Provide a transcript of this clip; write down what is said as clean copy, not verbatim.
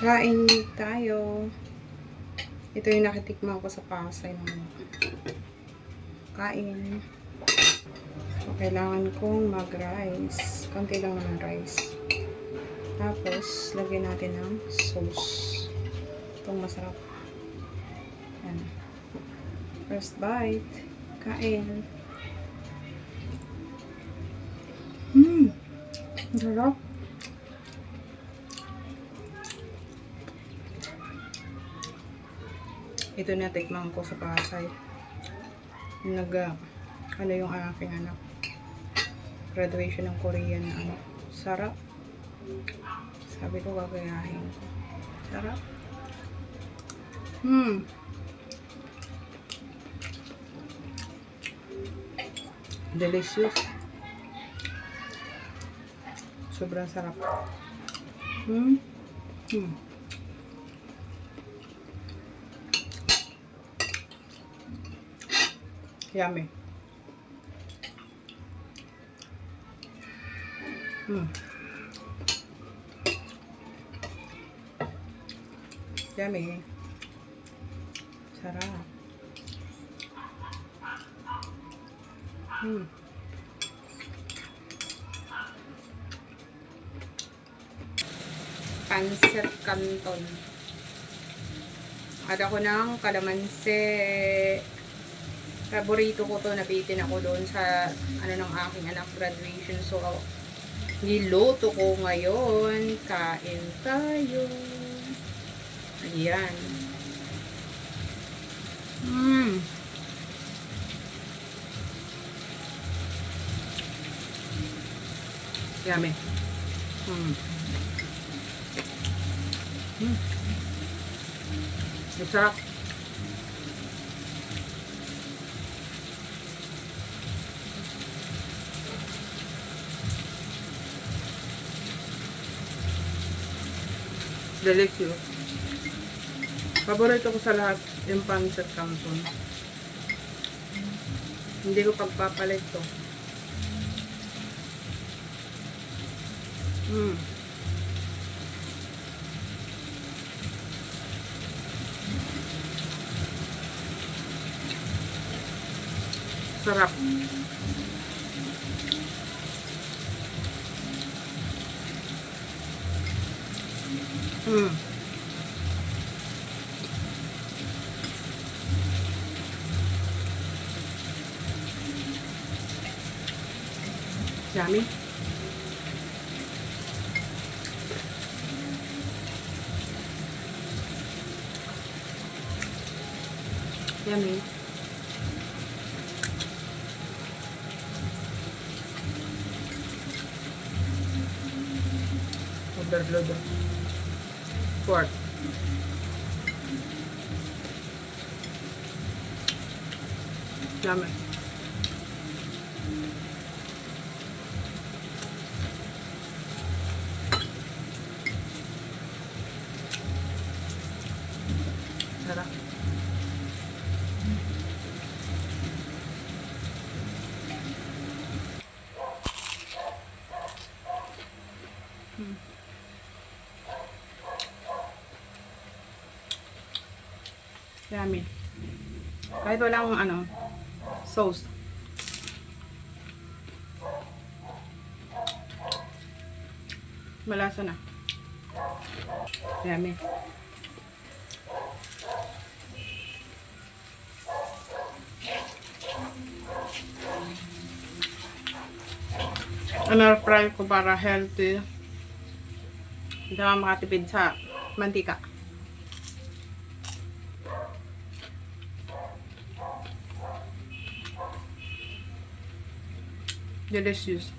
Kain tayo. Ito yung nakitikman ko sa Pasay naman. Kain. So, kailangan kong mag-rice. Konti lang naman rice. Tapos, lagyan natin ng sauce. Itong masarap. Yan. First bite. Kain. Sarap. Ito na tikman ko sa Pasay. Ano yung aking anak. Graduation ng Korean na ano. Sarap. Sabi ko gagayahin ko. Sarap. Delicious. Sobrang sarap. Yummy. Yummy. Sarap. Pancit Canton. Ada ko ng kalamansi. Paborito ko to, napitin ako doon sa ano ng aking anak graduation. So, niluto ko ngayon. Kain tayo. Ayan. Yummy. Masarap. Delicious. Paborito ko sa lahat yung pancit canton. Hindi ko pagpapalit to. Sarap. Yummy. Yummy. Overload. Pork. Yummy. Sarap. Yummy. Kahit walang ano, sauce. Malasa na. Yummy. Fry ko para healthy. Hindi naman makatipid sa mantika. Delicious.